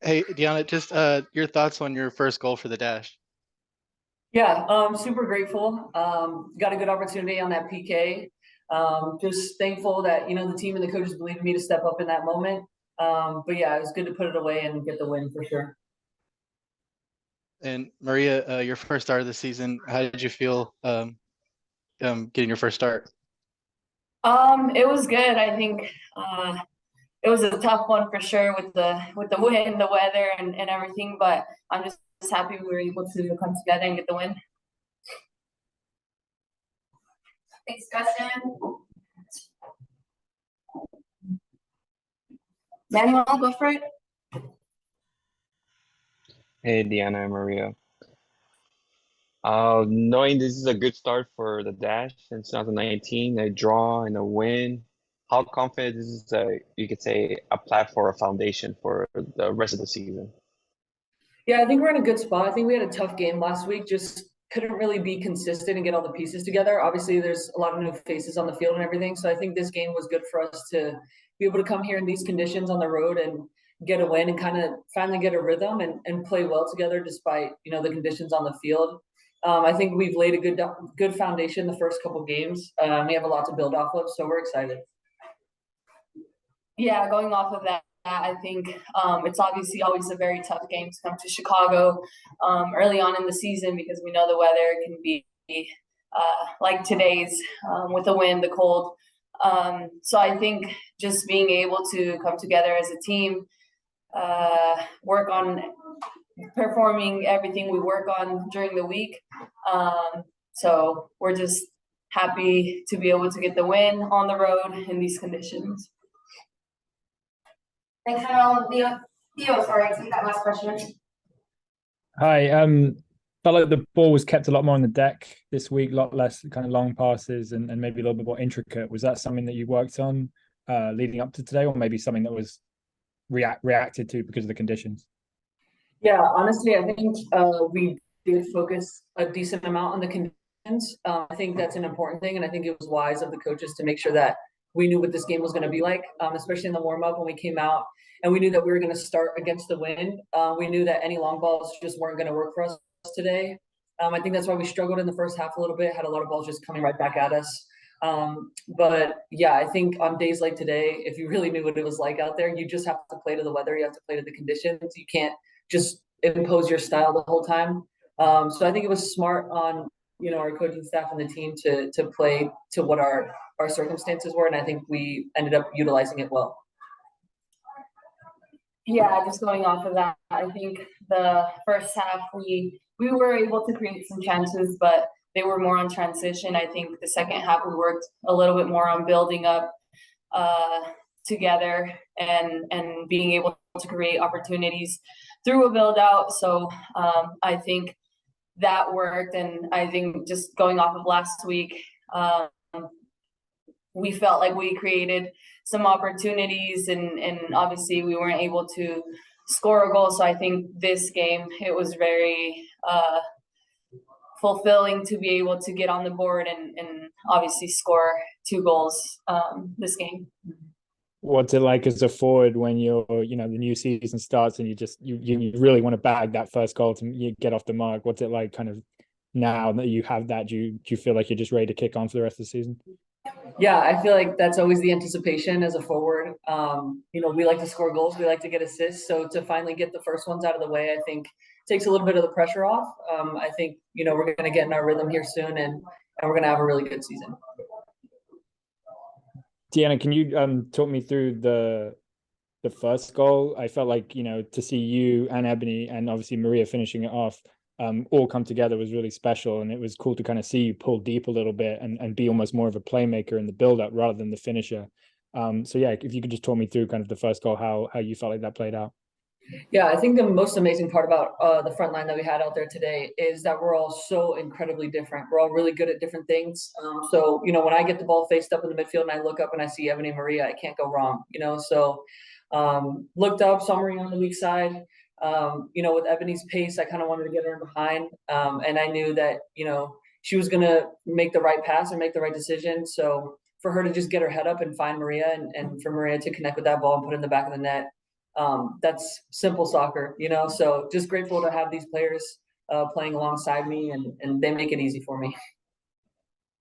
Hey, Deanna, just your thoughts on your first goal for the Dash. Yeah, super grateful. Got a good opportunity on that PK. Just thankful that, the team and the coaches believed in me to step up in that moment. But yeah, it was good to put it away and get the win for sure. And Maria, your first start of the season, how did you feel getting your first start? It was good. I think it was a tough one for sure with the wind, the weather, and everything. But I'm just happy we were able to come together and get the win. Thanks, Justin. Manuel, go for it. Hey, Deanna and Maria. Knowing this is a good start for the Dash in 2019, a draw and a win, how confident this is you could say a platform, a foundation for the rest of the season? Yeah, I think we're in a good spot. I think we had a tough game last week, just couldn't really be consistent and get all the pieces together. Obviously, there's a lot of new faces on the field and everything. So I think this game was good for us to be able to come here in these conditions on the road and get a win and kind of finally get a rhythm and play well together despite, the conditions on the field. I think we've laid a good foundation the first couple games. We have a lot to build off of, so we're excited. Yeah, going off of that, I think it's obviously always a very tough game to come to Chicago early on in the season because we know the weather can be like today's with the wind, the cold. So I think just being able to come together as a team, work on performing everything we work on during the week. So we're just happy to be able to get the win on the road in these conditions. Thanks, Manuel. Theo, sorry, take that last question. Hi. Felt like the ball was kept a lot more on the deck this week, a lot less kind of long passes and maybe a little bit more intricate. Was that something that you worked on leading up to today, or maybe something that was reacted to because of the conditions? Yeah, honestly, I think we did focus a decent amount on the conditions. I think that's an important thing, and I think it was wise of the coaches to make sure that we knew what this game was going to be like, especially in the warm-up when we came out and we knew that we were going to start against the wind. We knew that any long balls just weren't going to work for us today. I think that's why we struggled in the first half a little bit, had a lot of balls just coming right back at us. But yeah, I think on days like today, if you really knew what it was like out there, you just have to play to the weather. You have to play to the conditions. You can't just impose your style the whole time. So I think it was smart on, our coaching staff and the team to play to what our circumstances were. And I think we ended up utilizing it well. Yeah, just going off of that, I think the first half we were able to create some chances, but they were more on transition. I think the second half we worked a little bit more on building up together and being able to create opportunities through a build out. So I think that worked, and I think just going off of last week, we felt like we created some opportunities and obviously we weren't able to score a goal. So I think this game, it was very fulfilling to be able to get on the board and obviously score 2 goals this game. What's it like as a forward when you're, the new season starts and you really want to bag that first goal to get off the mark? What's it like kind of now that you have that? Do you feel like you're just ready to kick on for the rest of the season? Yeah, I feel like that's always the anticipation as a forward. We like to score goals. We like to get assists. So to finally get the first ones out of the way, I think takes a little bit of the pressure off. I think, we're going to get in our rhythm here soon and we're going to have a really good season. Deanna, can you talk me through the first goal? I felt like, to see you and Ebony and obviously Maria finishing it off all come together was really special, and it was cool to kind of see you pull deep a little bit and be almost more of a playmaker in the build-up rather than the finisher. So yeah, if you could just talk me through kind of the first goal, how you felt like that played out. Yeah, I think the most amazing part about the front line that we had out there today is that we're all so incredibly different. We're all really good at different things. So, when I get the ball faced up in the midfield and I look up and I see Ebony and Maria, I can't go wrong, So looked up, saw Maria on the weak side. With Ebony's pace, I kind of wanted to get her in behind. And I knew that, she was going to make the right pass and make the right decision. So for her to just get her head up and find Maria and for Maria to connect with that ball and put it in the back of the net, that's simple soccer, you know. So just grateful to have these players playing alongside me, and they make it easy for me.